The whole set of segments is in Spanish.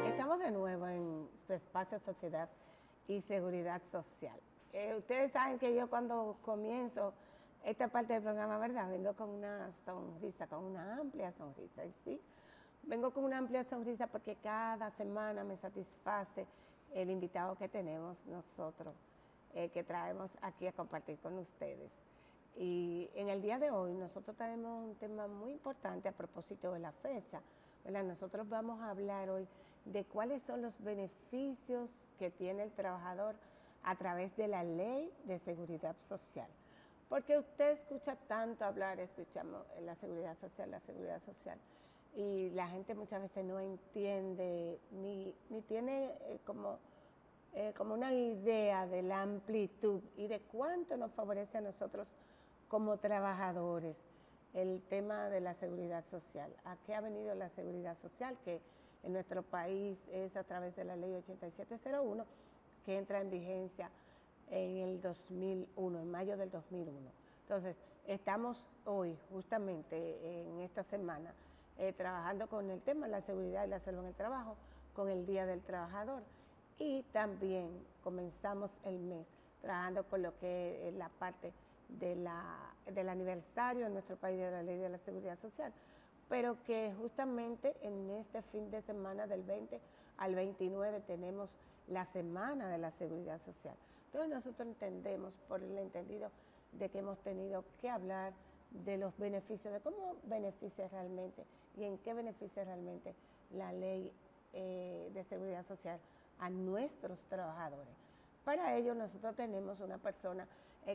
Estamos de nuevo en su espacio Sociedad y Seguridad Social. Ustedes saben que yo cuando comienzo esta parte del programa, ¿verdad? Vengo con una sonrisa, con una amplia sonrisa. Y sí, vengo con una amplia sonrisa porque cada semana me satisface el invitado que tenemos nosotros, que traemos aquí a compartir con ustedes. Y en el día de hoy nosotros tenemos un tema muy importante a propósito de la fecha, ¿verdad? Nosotros vamos a hablar hoy de cuáles son los beneficios que tiene el trabajador a través de la Ley de Seguridad Social. Porque usted escucha tanto hablar, escuchamos la seguridad social, y la gente muchas veces no entiende ni tiene como una idea de la amplitud y de cuánto nos favorece a nosotros como trabajadores el tema de la seguridad social. ¿A qué ha venido la seguridad social? Que en nuestro país es a través de la ley 8701, que entra en vigencia en el 2001, en mayo del 2001. Entonces, estamos hoy, justamente en esta semana, trabajando con el tema de la seguridad y la salud en el trabajo, con el Día del Trabajador. Y también comenzamos el mes trabajando con lo que es la parte del aniversario en nuestro país de la Ley de la Seguridad Social, pero que justamente en este fin de semana del 20 al 29 tenemos la Semana de la Seguridad Social. Entonces nosotros entendemos, por el entendido de que hemos tenido que hablar de los beneficios, de cómo beneficia realmente y en qué beneficia realmente la Ley de Seguridad Social a nuestros trabajadores. Para ello nosotros tenemos una persona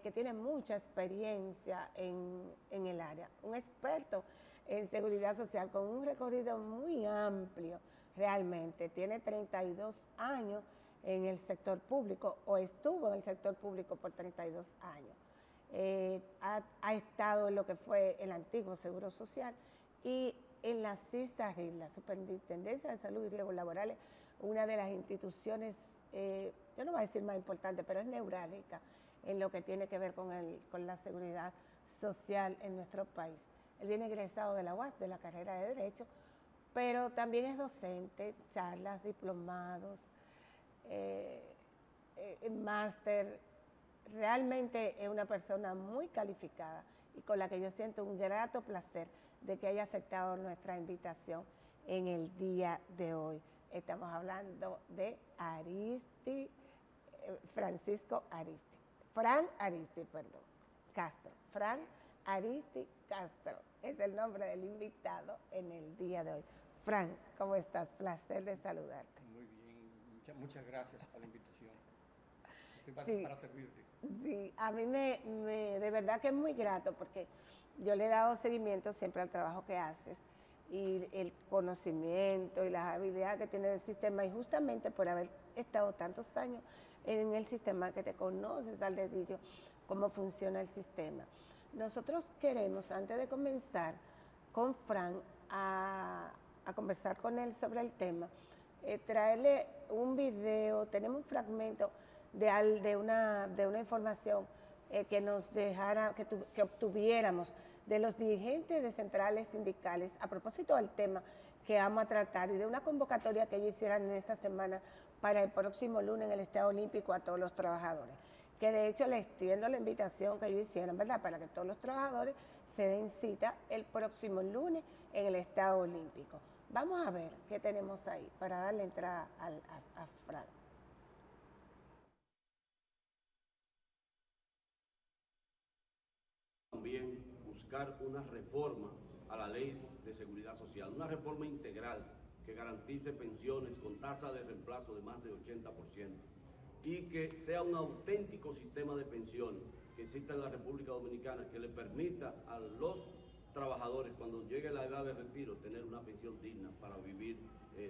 que tiene mucha experiencia en el área, un experto en seguridad social con un recorrido muy amplio realmente. Tiene 32 años en el sector público o estuvo en el sector público por 32 años. Ha estado en lo que fue el antiguo Seguro Social y en la CISARI, la Superintendencia de Salud y Riesgos Laborales, una de las instituciones, yo no voy a decir más importante, pero es neurálgica en lo que tiene que ver con la seguridad social en nuestro país. Él viene egresado de la UAS, de la carrera de Derecho, pero también es docente, charlas, diplomados, máster. Realmente es una persona muy calificada y con la que yo siento un grato placer de que haya aceptado nuestra invitación en el día de hoy. Estamos hablando de Francisco Aristi, Castro. Fran Aristi Castro es el nombre del invitado en el día de hoy. Fran, ¿cómo estás? Placer de saludarte. Muy bien, muchas gracias por la invitación. Sí, para servirte. Sí, a mí de verdad que es muy grato porque yo le he dado seguimiento siempre al trabajo que haces y el conocimiento y las habilidades que tiene el sistema, y justamente por haber estado tantos años en el sistema que te conoces al dedillo cómo funciona el sistema. Nosotros queremos, antes de comenzar con Fran a conversar con él sobre el tema, traerle un video. Tenemos un fragmento de una información que nos dejara, que obtuviéramos de los dirigentes de centrales sindicales a propósito del tema que vamos a tratar y de una convocatoria que ellos hicieran en esta semana para el próximo lunes en el Estadio Olímpico a todos los trabajadores. Que de hecho les extiendo la invitación que ellos hicieron, ¿verdad? Para que todos los trabajadores se den cita el próximo lunes en el Estadio Olímpico. Vamos a ver qué tenemos ahí para darle entrada a Frank. También buscar una reforma a la Ley de Seguridad Social, una reforma integral que garantice pensiones con tasa de reemplazo de más de 80% y que sea un auténtico sistema de pensiones que exista en la República Dominicana, que le permita a los trabajadores, cuando llegue la edad de retiro, tener una pensión digna para vivir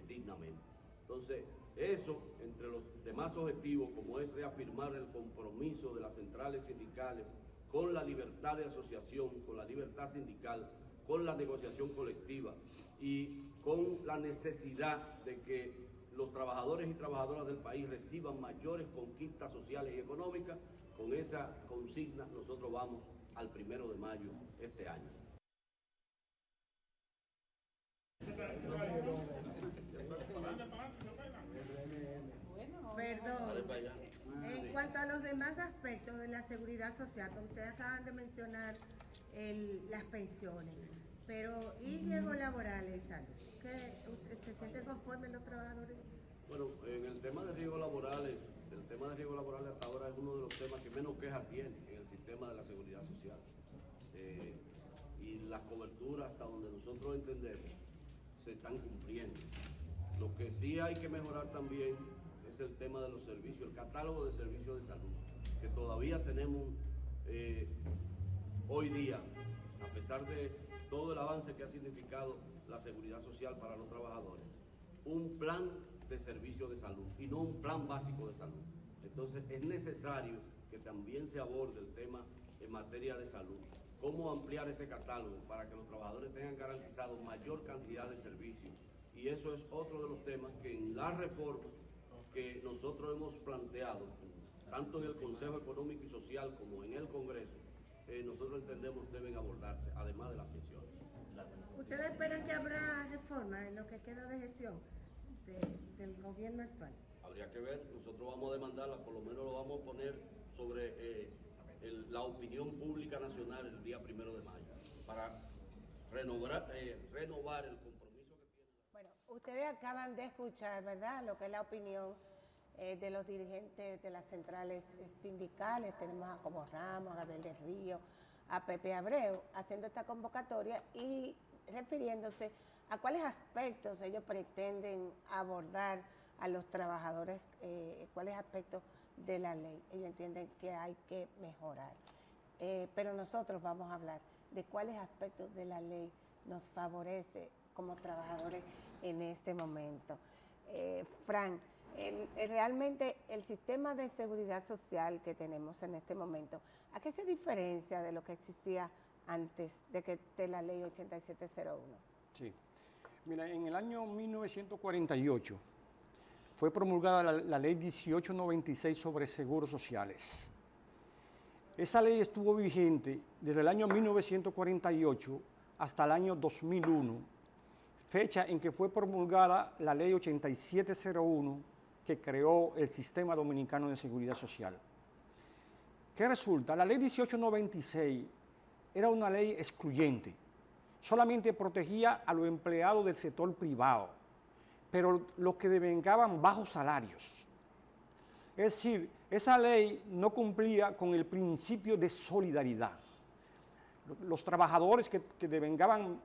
dignamente. Entonces, eso, entre los demás objetivos, como es reafirmar el compromiso de las centrales sindicales con la libertad de asociación, con la libertad sindical, con la negociación colectiva y con la necesidad de que los trabajadores y trabajadoras del país reciban mayores conquistas sociales y económicas. Con esa consigna nosotros vamos al 1 de mayo este año. cuanto a los demás aspectos de la seguridad social, como ustedes acaban de mencionar las pensiones, pero ¿y riesgos laborales, salud? ¿Se sienten conformes los trabajadores? Bueno, en el tema de riesgos laborales, hasta ahora es uno de los temas que menos quejas tiene en el sistema de la seguridad social. Y las coberturas, hasta donde nosotros entendemos, se están cumpliendo. Lo que sí hay que mejorar también es el tema de los servicios, el catálogo de servicios de salud, que todavía tenemos hoy día, a pesar de todo el avance que ha significado la seguridad social para los trabajadores, un plan de servicios de salud y no un plan básico de salud. Entonces es necesario que también se aborde el tema en materia de salud, cómo ampliar ese catálogo para que los trabajadores tengan garantizado mayor cantidad de servicios. Y eso es otro de los temas que en la reforma que nosotros hemos planteado, tanto en el Consejo Económico y Social como en el Congreso, nosotros entendemos deben abordarse, además de las pensiones. ¿Ustedes esperan que habrá reforma en lo que queda de gestión del gobierno actual? Habría que ver, nosotros vamos a demandarla, por lo menos lo vamos a poner sobre la opinión pública nacional el día 1 de mayo, para renovar el compromiso que tiene. Bueno, ustedes acaban de escuchar, ¿verdad?, lo que es la opinión de los dirigentes de las centrales sindicales. Tenemos a Cobo Ramos, a Gabriel del Río, a Pepe Abreu, haciendo esta convocatoria y refiriéndose a cuáles aspectos ellos pretenden abordar a los trabajadores, cuáles aspectos de la ley ellos entienden que hay que mejorar. Pero nosotros vamos a hablar de cuáles aspectos de la ley nos favorece como trabajadores en este momento. Fran, realmente el sistema de seguridad social que tenemos en este momento, ¿a qué se diferencia de lo que existía antes de la ley 8701? Sí. Mira, en el año 1948 fue promulgada la ley 1896 sobre seguros sociales. Esa ley estuvo vigente desde el año 1948 hasta el año 2001, fecha en que fue promulgada la ley 8701 que creó el Sistema Dominicano de Seguridad Social. ¿Qué resulta? La ley 1896 era una ley excluyente, solamente protegía a los empleados del sector privado, pero los que devengaban bajos salarios. Es decir, esa ley no cumplía con el principio de solidaridad. Los trabajadores que devengaban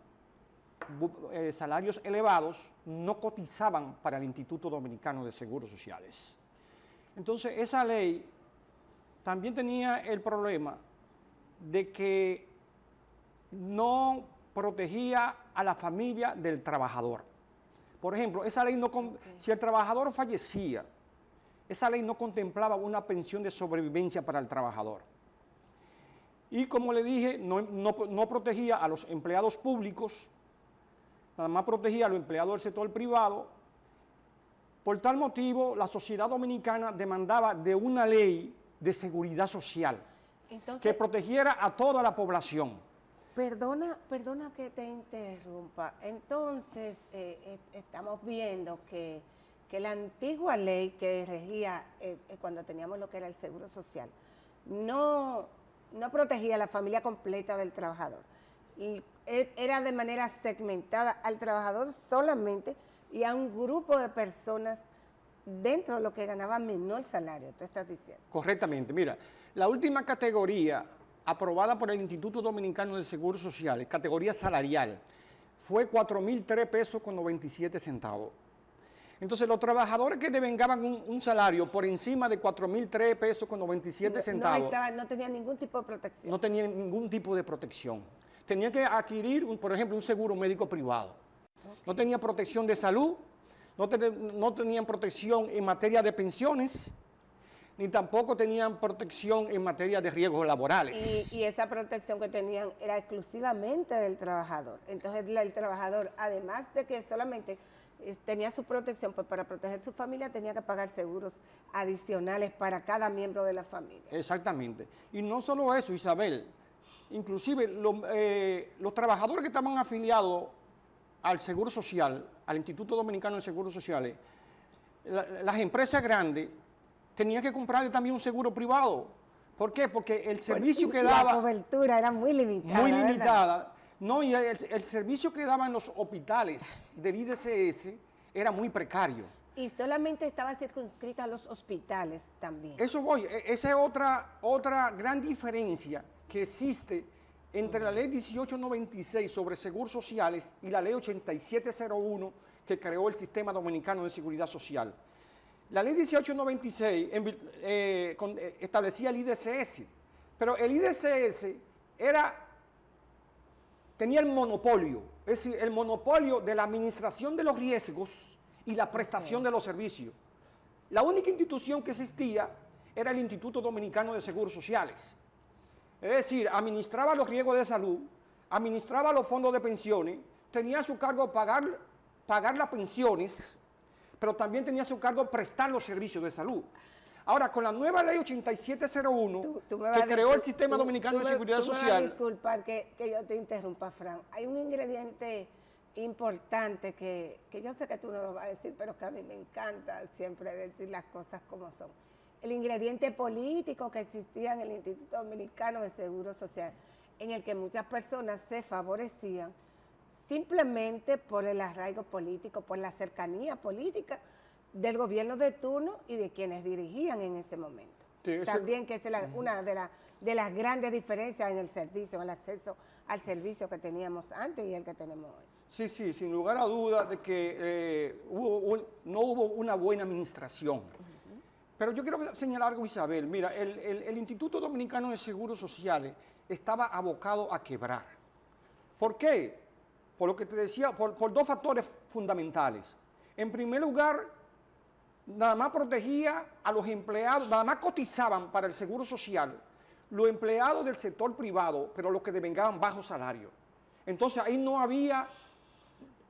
salarios elevados no cotizaban para el Instituto Dominicano de Seguros Sociales. Entonces, esa ley también tenía el problema de que no protegía a la familia del trabajador. Por ejemplo, esa ley si el trabajador fallecía, esa ley no contemplaba una pensión de sobrevivencia para el trabajador. Y como le dije, no protegía a los empleados públicos, nada más protegía a los empleados del sector privado. Por tal motivo, la sociedad dominicana demandaba de una ley de seguridad social que protegiera a toda la población. Perdona que te interrumpa. Entonces, estamos viendo que la antigua ley que regía cuando teníamos lo que era el seguro social no protegía a la familia completa del trabajador. Y era de manera segmentada al trabajador solamente y a un grupo de personas dentro de lo que ganaba menor salario, tú estás diciendo. Correctamente. Mira, la última categoría aprobada por el Instituto Dominicano de Seguros Sociales, categoría salarial, fue 4.003 pesos con 97 centavos. Entonces, los trabajadores que devengaban un salario por encima de 4.003 pesos con 97 centavos... No tenían ningún tipo de protección. No tenían ningún tipo de protección. Tenían que adquirir, por ejemplo, un seguro médico privado. Okay. No tenían protección de salud, no tenían protección en materia de pensiones, ni tampoco tenían protección en materia de riesgos laborales. Y esa protección que tenían era exclusivamente del trabajador. Entonces, el trabajador, además de que solamente tenía su protección, pues para proteger su familia tenía que pagar seguros adicionales para cada miembro de la familia. Exactamente. Y no solo eso, Isabel, inclusive los trabajadores que estaban afiliados al Seguro Social, al Instituto Dominicano de Seguros Sociales, las empresas grandes tenía que comprarle también un seguro privado. ¿Por qué? Porque el servicio que La daba... cobertura era muy limitada. Muy ¿verdad? limitada. No, y el servicio que daban los hospitales del IDCS era muy precario. Y solamente estaba circunscrita a los hospitales también. Eso voy, esa es otra gran diferencia que existe entre la ley 1896 sobre seguros sociales y la ley 8701 que creó el Sistema Dominicano de Seguridad Social. La ley 1896 establecía el IDCS, pero el IDCS tenía el monopolio, es decir, el monopolio de la administración de los riesgos y la prestación de los servicios. La única institución que existía era el Instituto Dominicano de Seguros Sociales. Es decir, administraba los riesgos de salud, administraba los fondos de pensiones, tenía a su cargo pagar las pensiones, pero también tenía a su cargo prestar los servicios de salud. Ahora, con la nueva ley 8701, que creó el Sistema Dominicano de Seguridad Social... Disculpa que yo te interrumpa, Fran. Hay un ingrediente importante que yo sé que tú no lo vas a decir, pero que a mí me encanta siempre decir las cosas como son. El ingrediente político que existía en el Instituto Dominicano de Seguro Social, en el que muchas personas se favorecían simplemente por el arraigo político, por la cercanía política del gobierno de turno y de quienes dirigían en ese momento. Sí, también que es una de las grandes diferencias en el servicio, en el acceso al servicio que teníamos antes y el que tenemos hoy. Sí, sí, sin lugar a dudas de que no hubo una buena administración. Pero yo quiero señalar algo, Isabel. Mira, el Instituto Dominicano de Seguros Sociales estaba abocado a quebrar. ¿Por qué? Por lo que te decía, por dos factores fundamentales. En primer lugar, nada más protegía a los empleados, nada más cotizaban para el Seguro Social los empleados del sector privado, pero los que devengaban bajo salario. Entonces ahí no había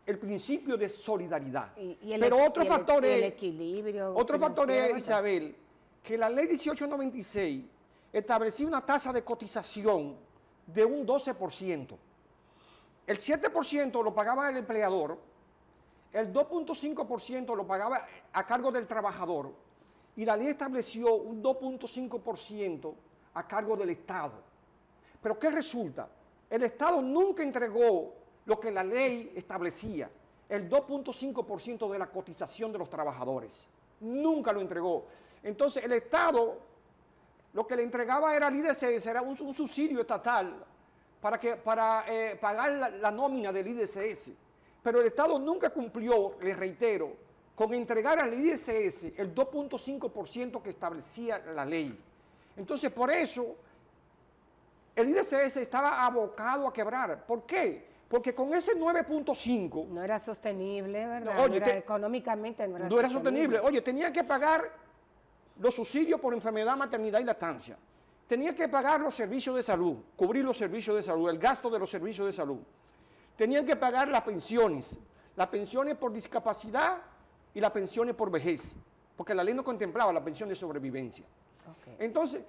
el principio de solidaridad. Pero otro factor es, Isabel, que la ley 1896 establecía una tasa de cotización de un 12%. El 7% lo pagaba el empleador, el 2.5% lo pagaba a cargo del trabajador y la ley estableció un 2.5% a cargo del Estado. Pero ¿qué resulta? El Estado nunca entregó lo que la ley establecía, el 2.5% de la cotización de los trabajadores. Nunca lo entregó. Entonces el Estado lo que le entregaba era al IDCS, era un subsidio estatal para pagar la nómina del IDCS. Pero el Estado nunca cumplió, les reitero, con entregar al IDCS el 2.5% que establecía la ley. Entonces, por eso, el IDCS estaba abocado a quebrar. ¿Por qué? Porque con ese 9.5... No era sostenible, ¿verdad? No, oye, económicamente no era sostenible. Oye, tenía que pagar los subsidios por enfermedad, maternidad y lactancia. Tenía que pagar los servicios de salud, cubrir los servicios de salud, el gasto de los servicios de salud. Tenían que pagar las pensiones por discapacidad y las pensiones por vejez, porque la ley no contemplaba la pensión de sobrevivencia. Okay. Entonces,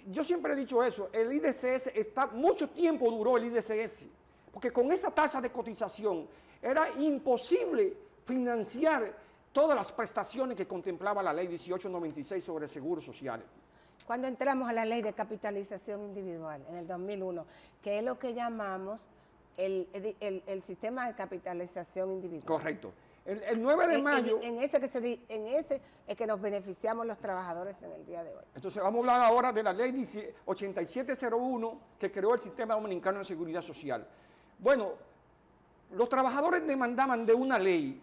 yo siempre he dicho eso, el IDCS mucho tiempo duró el IDCS, porque con esa tasa de cotización era imposible financiar todas las prestaciones que contemplaba la ley 1896 sobre seguros sociales. Cuando entramos a la ley de capitalización individual en el 2001, que es lo que llamamos el sistema de capitalización individual. Correcto. El 9 de mayo... En ese es que nos beneficiamos los trabajadores en el día de hoy. Entonces vamos a hablar ahora de la ley 8701 que creó el Sistema Dominicano de Seguridad Social. Bueno, los trabajadores demandaban de una ley,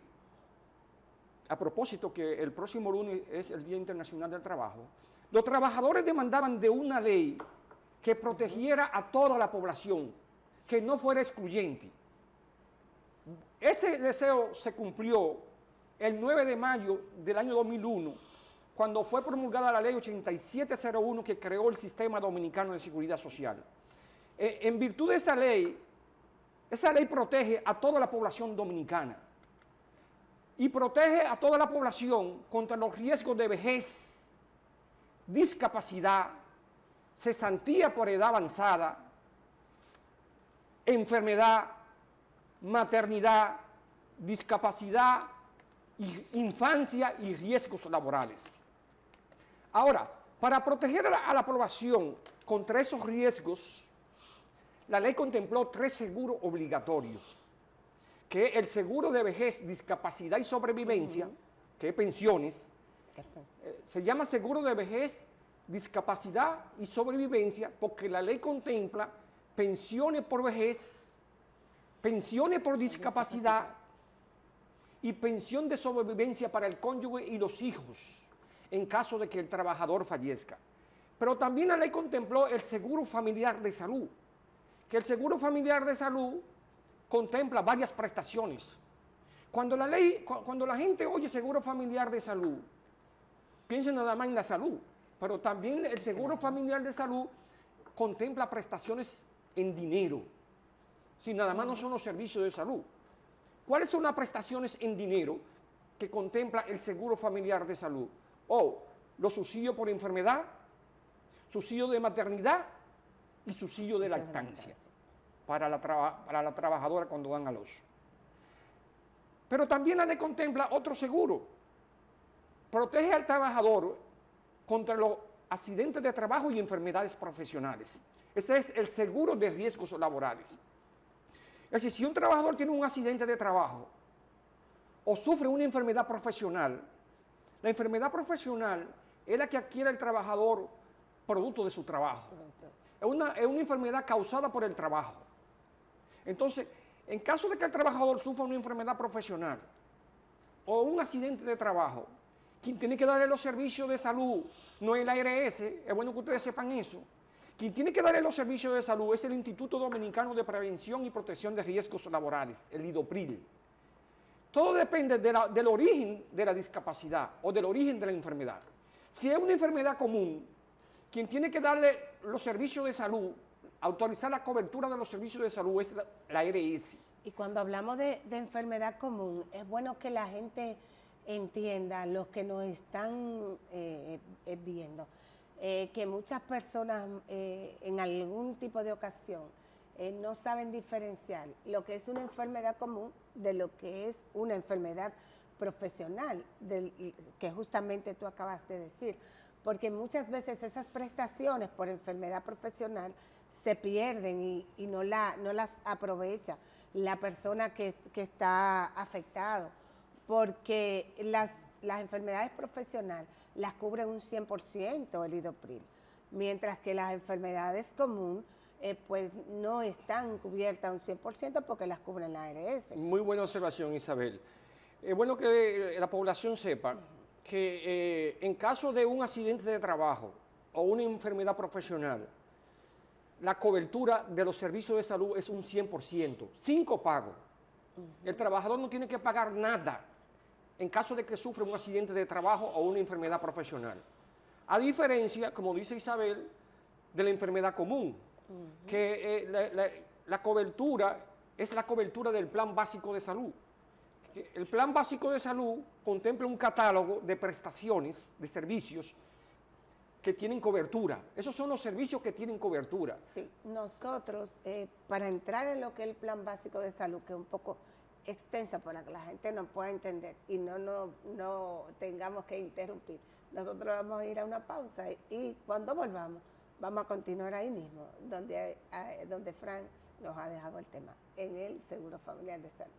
a propósito que el próximo lunes es el Día Internacional del Trabajo, los trabajadores demandaban de una ley que protegiera a toda la población, que no fuera excluyente. Ese deseo se cumplió el 9 de mayo del año 2001, cuando fue promulgada la ley 8701 que creó el Sistema Dominicano de Seguridad Social. En virtud de esa ley protege a toda la población dominicana y protege a toda la población contra los riesgos de vejez, discapacidad, cesantía por edad avanzada, enfermedad, maternidad, discapacidad, infancia y riesgos laborales. Ahora, para proteger a la población contra esos riesgos, la ley contempló 3 seguros obligatorios, que es el seguro de vejez, discapacidad y sobrevivencia, que es pensiones, se llama seguro de vejez, discapacidad y sobrevivencia, porque la ley contempla pensiones por vejez, pensiones por discapacidad y pensión de sobrevivencia para el cónyuge y los hijos, en caso de que el trabajador fallezca. Pero también la ley contempló el seguro familiar de salud, que el seguro familiar de salud contempla varias prestaciones. Cuando la gente oye seguro familiar de salud, piensa nada más en la salud, pero también el seguro familiar de salud contempla prestaciones en dinero. Si nada más no son los servicios de salud. ¿Cuáles son las prestaciones en dinero que contempla el seguro familiar de salud? Los subsidios por enfermedad, subsidio de maternidad y subsidio de lactancia para la trabajadora cuando dan a luz. Pero también la ley contempla otro seguro. Protege al trabajador contra los accidentes de trabajo y enfermedades profesionales. Ese es el seguro de riesgos laborales. Es decir, si un trabajador tiene un accidente de trabajo o sufre una enfermedad profesional, la enfermedad profesional es la que adquiere el trabajador producto de su trabajo. Es una enfermedad causada por el trabajo. Entonces, en caso de que el trabajador sufra una enfermedad profesional o un accidente de trabajo, quien tiene que darle los servicios de salud no es la ARS, es bueno que ustedes sepan eso. Quien tiene que darle los servicios de salud es el Instituto Dominicano de Prevención y Protección de Riesgos Laborales, el IDOPRIL. Todo depende del origen de la discapacidad o del origen de la enfermedad. Si es una enfermedad común, quien tiene que darle los servicios de salud, autorizar la cobertura de los servicios de salud es la ARS. Y cuando hablamos de enfermedad común, es bueno que la gente entienda, los que nos están viendo, que muchas personas en algún tipo de ocasión no saben diferenciar lo que es una enfermedad común de lo que es una enfermedad profesional, que justamente tú acabas de decir, porque muchas veces esas prestaciones por enfermedad profesional se pierden y no las aprovecha la persona que está afectado, porque las enfermedades profesionales las cubre un 100% el IDOPRIL, mientras que las enfermedades comunes pues no están cubiertas un 100% porque las cubre la ARS. Muy buena observación, Isabel. Es bueno que la población sepa que en caso de un accidente de trabajo o una enfermedad profesional, la cobertura de los servicios de salud es un 100%, sin copago. El trabajador no tiene que pagar nada en caso de que sufra un accidente de trabajo o una enfermedad profesional. A diferencia, como dice Isabel, de la enfermedad común, que la cobertura es la cobertura del Plan Básico de Salud. El Plan Básico de Salud contempla un catálogo de prestaciones, de servicios que tienen cobertura. Esos son los servicios que tienen cobertura. Sí, nosotros, para entrar en lo que es el Plan Básico de Salud, que es un poco extensa para que la gente nos pueda entender y no tengamos que interrumpir, nosotros vamos a ir a una pausa y cuando volvamos, vamos a continuar ahí mismo, donde Frank nos ha dejado el tema, en el Seguro Familiar de Salud.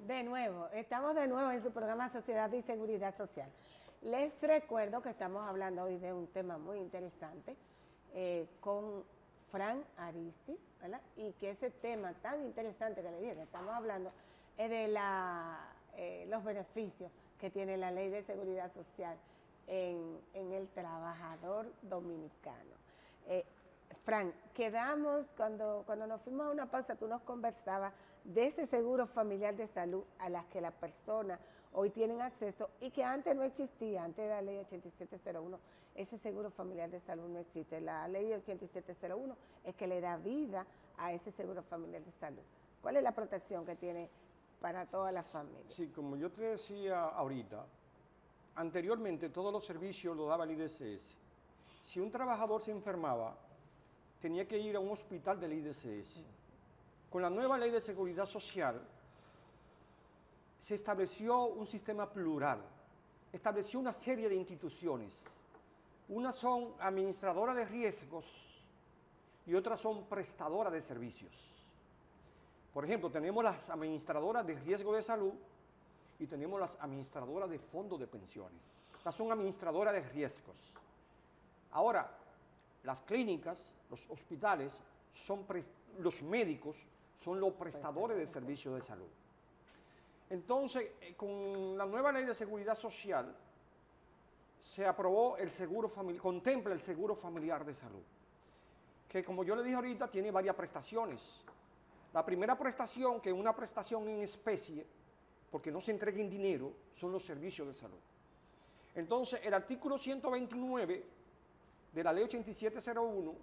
De nuevo, estamos de nuevo en su programa Sociedad y Seguridad Social. Les recuerdo que estamos hablando hoy de un tema muy interesante con Frank Aristi, ¿verdad? Y que ese tema tan interesante que le dije, que estamos hablando, es de los beneficios que tiene la Ley de Seguridad Social en el trabajador dominicano. Frank, quedamos, cuando nos fuimos a una pausa, tú nos conversabas de ese seguro familiar de salud a las que las personas hoy tienen acceso y que antes no existía, antes de la ley 8701, ese seguro familiar de salud no existe. La ley 8701 es que le da vida a ese seguro familiar de salud. ¿Cuál es la protección que tiene para toda la familia. Sí, como yo te decía ahorita, anteriormente todos los servicios los daba el IDCS. Si un trabajador se enfermaba, tenía que ir a un hospital del IDCS. Con la nueva ley de seguridad social, se estableció un sistema plural, estableció una serie de instituciones. Unas son administradoras de riesgos y otras son prestadoras de servicios. Por ejemplo, tenemos las administradoras de riesgo de salud y tenemos las administradoras de fondos de pensiones. Estas son administradoras de riesgos. Ahora, las clínicas, los hospitales, los médicos son los prestadores de servicios de salud. Entonces, con la nueva ley de seguridad social, se aprobó el seguro familiar, contempla el seguro familiar de salud, que como yo le dije ahorita, tiene varias prestaciones. La primera prestación, que es una prestación en especie, porque no se entrega en dinero, son los servicios de salud. Entonces, el artículo 129 de la ley 8701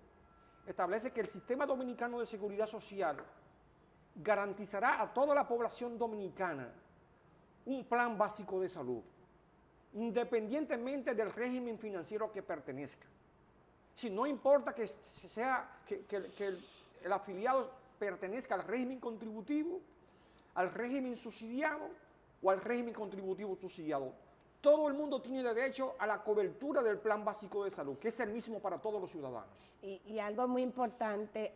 establece que el Sistema Dominicano de Seguridad Social garantizará a toda la población dominicana un plan básico de salud, independientemente del régimen financiero que pertenezca. Si no importa que el afiliado pertenezca al régimen contributivo, al régimen subsidiado o al régimen contributivo subsidiado. Todo el mundo tiene derecho a la cobertura del plan básico de salud, que es el mismo para todos los ciudadanos. Y algo muy importante,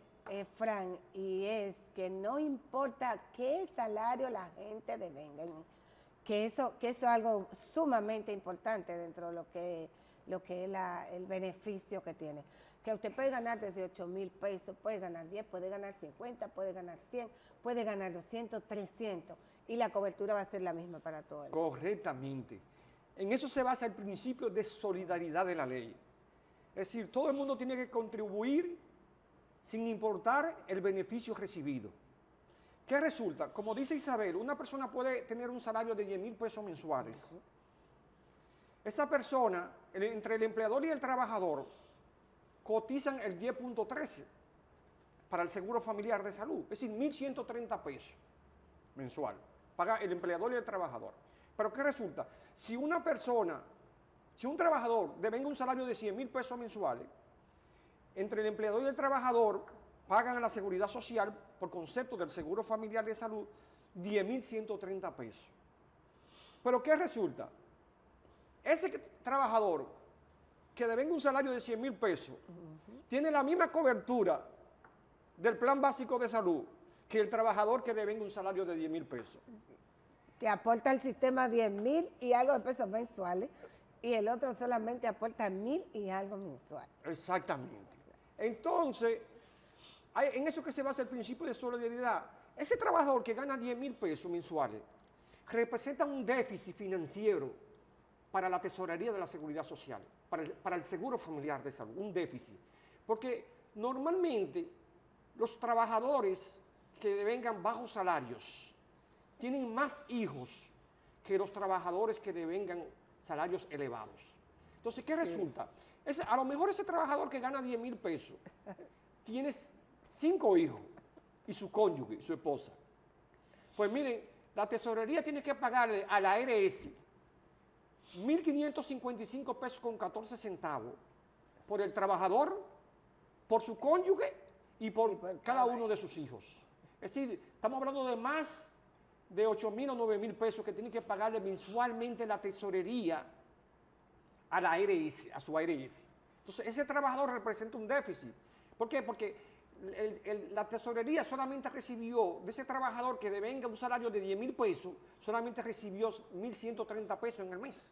Fran, y es que no importa qué salario la gente devenga, que eso es algo sumamente importante dentro de lo que es el beneficio que tiene. Que usted puede ganar desde 8,000 pesos, puede ganar 10, puede ganar 50, puede ganar 100, puede ganar 200, 300, y la cobertura va a ser la misma para todo el mundo. Correctamente. En eso se basa el principio de solidaridad de la ley. Es decir, todo el mundo tiene que contribuir sin importar el beneficio recibido. ¿Qué resulta? Como dice Isabel, una persona puede tener un salario de 10,000 pesos mensuales. Esa persona, entre el empleador y el trabajador, cotizan el 10.13 para el seguro familiar de salud, es decir, 1.130 pesos mensual, paga el empleador y el trabajador. Pero ¿qué resulta? Si un trabajador devenga un salario de 100,000 pesos mensuales, entre el empleador y el trabajador pagan a la seguridad social, por concepto del seguro familiar de salud, 10,130 pesos. Pero ¿qué resulta? Ese trabajador que devenga un salario de 100,000 pesos, tiene la misma cobertura del plan básico de salud que el trabajador que devenga un salario de 10,000 pesos. Que aporta al sistema 10,000 y algo de pesos mensuales, y el otro solamente aporta 1,000 y algo mensual. Exactamente. Entonces, en eso que se basa el principio de solidaridad. Ese trabajador que gana 10,000 pesos mensuales representa un déficit financiero para la tesorería de la seguridad social, para el seguro familiar de salud, un déficit. Porque normalmente los trabajadores que devengan bajos salarios tienen más hijos que los trabajadores que devengan salarios elevados. Entonces, ¿qué resulta? A lo mejor ese trabajador que gana 10,000 pesos tiene 5 hijos y su cónyuge, su esposa. Pues miren, la tesorería tiene que pagarle a la ARS 1.555 pesos con 14 centavos por el trabajador, por su cónyuge y por cada uno de sus hijos. Es decir, estamos hablando de más de 8,000 o 9,000 pesos que tiene que pagarle mensualmente la tesorería a la ARS, a su ARS. Entonces, ese trabajador representa un déficit. ¿Por qué? Porque la tesorería solamente recibió, de ese trabajador que devenga un salario de 10,000 pesos, solamente recibió 1.130 pesos en el mes.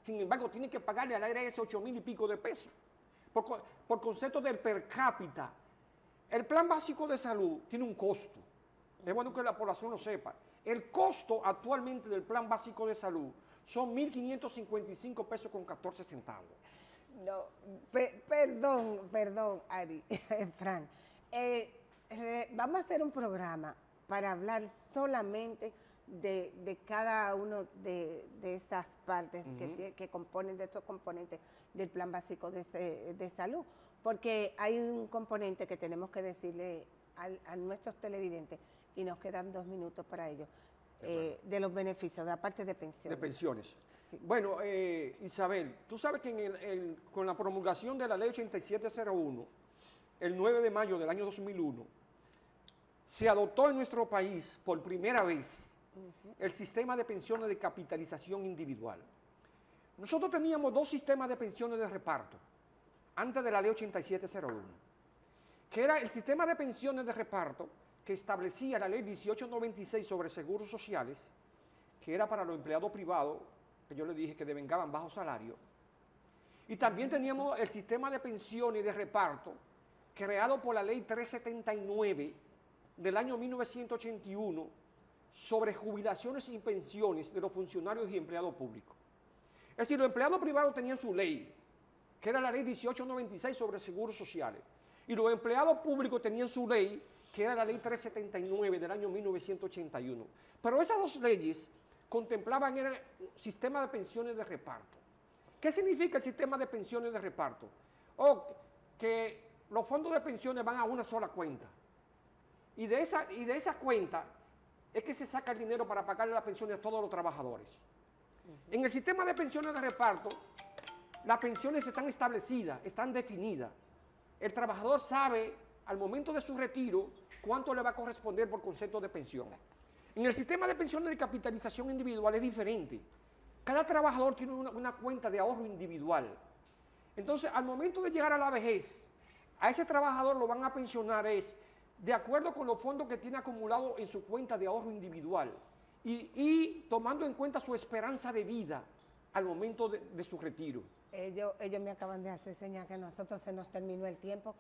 Sin embargo, tiene que pagarle al ARS 8,000 y pico de pesos. Por concepto del per cápita, el plan básico de salud tiene un costo. Es bueno que la población lo sepa. El costo actualmente del plan básico de salud son 1.555 pesos con 14 centavos. No, perdón, Ari, Fran. Vamos a hacer un programa para hablar solamente de cada uno de esas partes que componen, de esos componentes del plan básico de salud, porque hay un componente que tenemos que decirle a nuestros televidentes, y nos quedan 2 minutos para ello. de los beneficios, de la parte de pensiones. De pensiones. Sí. Bueno, Isabel, tú sabes que con la promulgación de la ley 8701, el 9 de mayo del año 2001, se adoptó en nuestro país por primera vez el sistema de pensiones de capitalización individual. Nosotros teníamos dos sistemas de pensiones de reparto antes de la ley 8701, que era el sistema de pensiones de reparto que establecía la ley 1896 sobre seguros sociales, que era para los empleados privados, que yo les dije que devengaban bajo salario. Y también teníamos el sistema de pensiones de reparto, creado por la ley 379 del año 1981, sobre jubilaciones y pensiones de los funcionarios y empleados públicos. Es decir, los empleados privados tenían su ley, que era la ley 1896 sobre seguros sociales, y los empleados públicos tenían su ley, que era la ley 379 del año 1981. Pero esas dos leyes contemplaban el sistema de pensiones de reparto. ¿Qué significa el sistema de pensiones de reparto? Que los fondos de pensiones van a una sola cuenta. Y de esa cuenta es que se saca el dinero para pagarle las pensiones a todos los trabajadores. En el sistema de pensiones de reparto, las pensiones están establecidas, están definidas. El trabajador sabe al momento de su retiro cuánto le va a corresponder por concepto de pensión. En el sistema de pensiones de capitalización individual es diferente. Cada trabajador tiene una cuenta de ahorro individual. Entonces, al momento de llegar a la vejez, a ese trabajador lo van a pensionar de acuerdo con los fondos que tiene acumulado en su cuenta de ahorro individual y tomando en cuenta su esperanza de vida al momento de su retiro. Ellos me acaban de hacer señal que a nosotros se nos terminó el tiempo.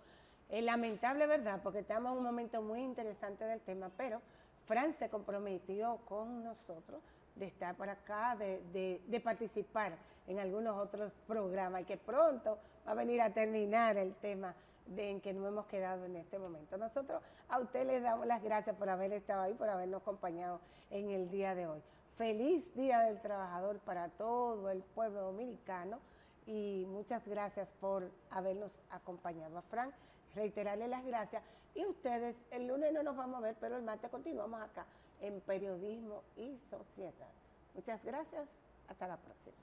Lamentable, ¿verdad? Porque estamos en un momento muy interesante del tema, pero Fran se comprometió con nosotros de estar por acá, de participar en algunos otros programas y que pronto va a venir a terminar el tema en que nos hemos quedado en este momento. Nosotros a usted le damos las gracias por haber estado ahí, por habernos acompañado en el día de hoy. Feliz Día del Trabajador para todo el pueblo dominicano y muchas gracias por habernos acompañado. A Fran, reiterarle las gracias y ustedes, el lunes no nos vamos a ver, pero el martes continuamos acá en Periodismo y Sociedad. Muchas gracias, hasta la próxima.